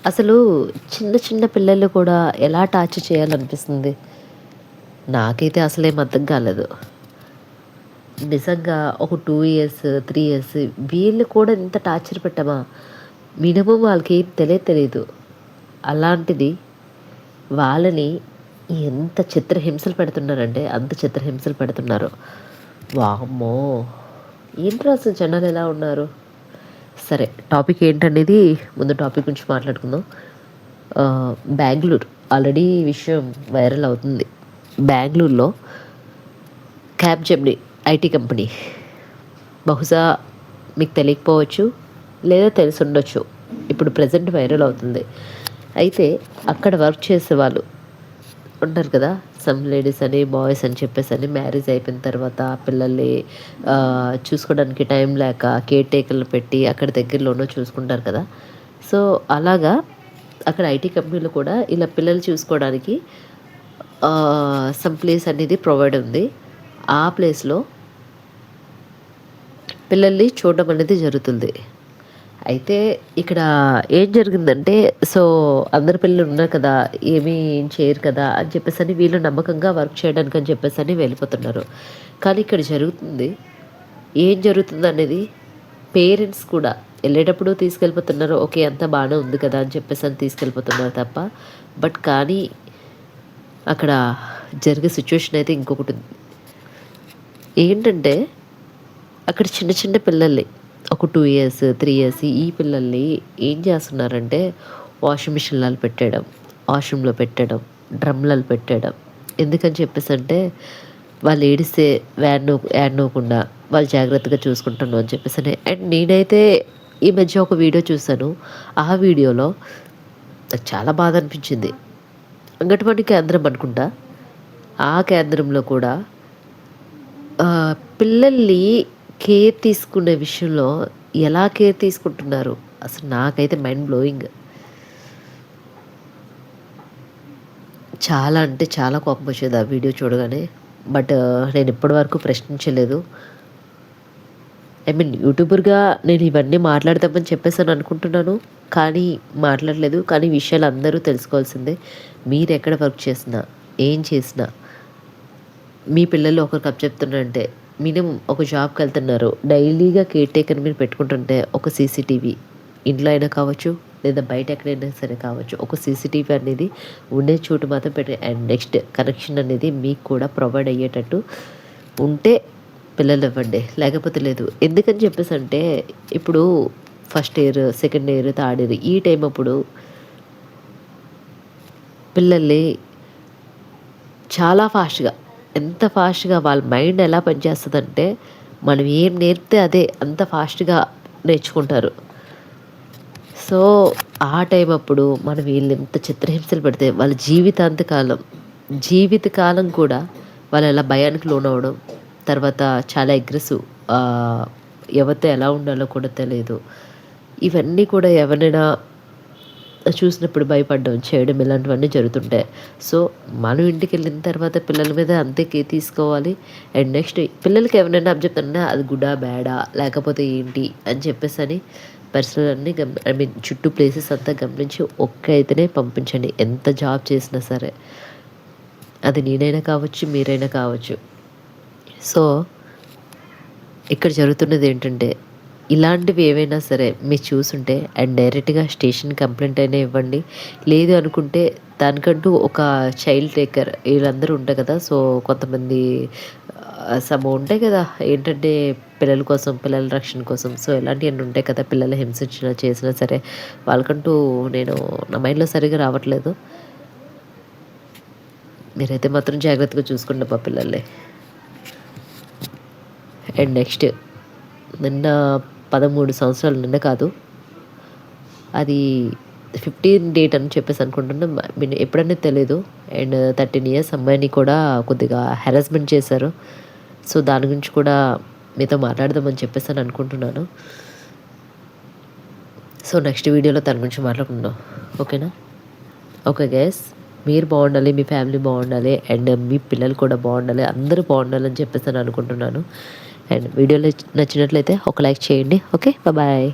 అసలు చిన్న చిన్న పిల్లలు కూడా ఎలా టార్చర్ చేయాలనిపిస్తుంది? నాకైతే అసలేం అర్థం కాలేదు. నిజంగా ఒక 2 ఇయర్స్, 3 ఇయర్స్ వీళ్ళు కూడా ఇంత టార్చర్ పెట్టామా? మినిమమ్ వాళ్ళకేం తెలీదు. అలాంటిది వాళ్ళని ఎంత చిత్రహింసలు పెడుతున్నారంటే అంత చిత్రహింసలు పెడుతున్నారు. వామ్మో! ఏంట్రా అసలు జనాలెలా ఉన్నారు? సరే, టాపిక్ ఏంటనేది ముందు టాపిక్ గురించి మాట్లాడుకుందాం. బెంగుళూరు ఆల్రెడీ ఈ విషయం వైరల్ అవుతుంది. బెంగుళూరులో క్యాబ్‌జెమినీ ఐటీ కంపెనీ. బహుశా మీకు తెలియకపోవచ్చు, లేదా తెలిసుండొచ్చు. ఇప్పుడు ప్రెజెంట్ వైరల్ అవుతుంది. అయితే అక్కడ వర్క్ చేసేవాళ్ళు ఉంటారు కదా! సమ్ లేడీస్ అని, బాయ్స్ అని చెప్పేసని మ్యారేజ్ అయిపోయిన తర్వాత పిల్లల్ని చూసుకోవడానికి టైం లేక కేర్ టేకర్‌లు పెట్టి అక్కడ దగ్గరలోనో చూసుకుంటారు కదా! సో, అలాగా అక్కడ ఐటీ కంపెనీలో కూడా ఇలా పిల్లలు చూసుకోవడానికి సమ్ ప్లేస్ అనేది ప్రొవైడ్ ఉంది. ఆ ప్లేస్‌లో పిల్లల్ని చూడడం అనేది జరుగుతుంది. అయితే ఇక్కడ ఏం జరిగిందంటే, సో, అందరు పిల్లలు ఉన్నారు కదా! ఏం చేయరు కదా! అని చెప్పేసని వీళ్ళు నమ్మకంగా వర్క్ చేయడానికని చెప్పేసని వెళ్ళిపోతున్నారు. కానీ ఇక్కడ జరుగుతుంది, ఏం జరుగుతుందనేది పేరెంట్స్ కూడా ఎళ్ళేటప్పుడు తీసుకెళ్ళిపోతున్నారు. ఓకే. అంతా బానే ఉంది కదా! అని చెప్పేసని తీసుకెళ్ళిపోతున్నారు తప్ప, బట్ కానీ అక్కడ జరిగే సిట్యుయేషన్ అయితే ఇంకొకటుంది. ఏంటంటే అక్కడ చిన్న చిన్న పిల్లల్ని ఒక 2 ఇయర్స్, 3 ఇయర్స్ ఈ పిల్లల్ని ఏం చేస్తున్నారంటే వాషింగ్ మిషన్‌లలో పెట్టేయడం, వాష్‌రూమ్‌లో పెట్టడం, డ్రమ్‌లలో పెట్టేయడం. ఎందుకని చెప్పేసంటే వాళ్ళు ఏడిస్తే ఏడనీయకుండా వాళ్ళు జాగ్రత్తగా చూసుకుంటాను అని చెప్పేసని. అండ్ నేనైతే ఈ మధ్య ఒక వీడియో చూసాను. ఆ వీడియోలో నాకు చాలా బాధ అనిపించింది. అంగన్వాడీ కేంద్రం అనుకుంటా. ఆ కేంద్రంలో కూడా పిల్లల్ని కేర్ తీసుకునే విషయంలో ఎలా కేర్ తీసుకుంటున్నారు? అసలు నాకైతే మైండ్ బ్లోయింగ్. చాలా అంటే చాలా కోపమొచ్చేది ఆ వీడియో చూడగానే. బట్ నేను ఇప్పటి వరకు ప్రశ్నించలేదు. ఐ మీన్ యూట్యూబర్‌గా నేను ఇవన్నీ మాట్లాడదామని చెప్పేసని అనుకుంటున్నాను. కానీ మాట్లాడలేదు. కానీ విషయాలు అందరూ తెలుసుకోవాల్సిందే. మీరెక్కడ వర్క్ చేసినా, ఏం చేసినా మీ పిల్లలు ఒకరికి అప్పచెప్తున్నారంటే మినిమమ్ ఒక జాబ్‌కెళ్తున్నారు. డైలీగా కేర్ టేకర్ మీరు పెట్టుకుంటుంటే ఒక సీసీటీవీ ఇంట్లో అయినా కావచ్చు, లేదా బయట ఎక్కడైనా సరే కావచ్చు. ఒక సీసీటీవీ అనేది ఉండే చోటు మాత్రం పెట్టి అండ్ నెక్స్ట్ కనెక్షన్ అనేది మీకు కూడా ప్రొవైడ్ అయ్యేటట్టు ఉంటే పిల్లలివ్వండి. లేకపోతే లేదు. ఎందుకని చెప్పేసంటే ఇప్పుడు first year, second year, third year ఈ టైం అప్పుడు పిల్లల్ని చాలా ఫాస్ట్‌గా, ఎంత ఫాస్ట్‌గా వాళ్ళ మైండ్ ఎలా పనిచేస్తదంటే, మనం ఏం నేర్పితే అదే అంత ఫాస్ట్‌గా నేర్చుకుంటారు. సో, ఆ టైం అప్పుడు మనం వీళ్ళెంత చిత్రహింసలు పెడితే వాళ్ళ జీవితకాలం కూడా వాళ్ళు అలా భయానికి లోనవ్వడం, తర్వాత చాలా అగ్రెసివ్, ఎవరితో ఎలా ఉండాలో కూడా తెలీదు. ఇవన్నీ కూడా ఎవరినైనా చూసినప్పుడు భయపడడం, చేయడం ఇలాంటివన్నీ జరుగుతుంటాయి. సో, మనం ఇంటికెళ్ళిన తర్వాత పిల్లల మీద అంతే కేర్ తీసుకోవాలి. అండ్ నెక్స్ట్ పిల్లలకి ఎవరైనా అప్పచెప్తున్నా అది గుడ్డా, బ్యాడా లేకపోతే ఏంటి అని చెప్పేసని పరిసరాలు అన్నీ ఐ మీన్ చుట్టూ ప్లేసెస్ అంతా గమనించి ఒక్క అయితేనే పంపించండి. ఎంత జాబ్ చేసినా సరే. అది నేనైనా కావచ్చు, మీరైనా కావచ్చు. సో, ఇక్కడ జరుగుతున్నది ఏంటంటే ఇలాంటివి ఏవైనా సరే మీరు చూసుంటే అండ్ డైరెక్ట్‌గా స్టేషన్ కంప్లెయింట్ అయినా ఇవ్వండి. లేదు అనుకుంటే దానికంటూ ఒక చైల్డ్ టేకర్ వీళ్ళందరూ ఉంటారు కదా! సో, కొంతమంది సమ్ ఉంటాయి కదా! ఏంటంటే పిల్లల కోసం, పిల్లల రక్షణ కోసం. సో, ఇలాంటియన్నీ ఉంటాయి కదా! పిల్లలు హింసించినా, చేసినా సరే వాళ్ళకంటూ నేను నా మైండ్‌లో సరిగ్గా రావట్లేదు. మీరైతే మాత్రం జాగ్రత్తగా చూసుకోండి అబ్బా పిల్లల్ని. అండ్ నెక్స్ట్ నిన్న 13 సంవత్సరాలు నిన్న కాదు. అది 15 డేట్ అని చెప్పేసి అనుకుంటున్నా. ఎప్పుడనేది తెలీదు. అండ్ 13 ఇయర్స్ అమ్మాయిని కూడా కొద్దిగా హెరాస్మెంట్ చేశారు. సో, దాని గురించి కూడా మీతో మాట్లాడదామని చెప్పేసని అనుకుంటున్నాను. సో, నెక్స్ట్ వీడియోలో దాని గురించి మాట్లాడుకుందాం. ఓకేనా? Okay guys. మీరు బాగుండాలి, మీ ఫ్యామిలీ బాగుండాలి, అండ్ మీ పిల్లలు కూడా బాగుండాలి, అందరూ బాగుండాలని చెప్పేసని అనుకుంటున్నాను. అండ్ వీడియోలో నచ్చినట్లయితే ఒక లైక్ చేయండి. ఓకే. బాయ్.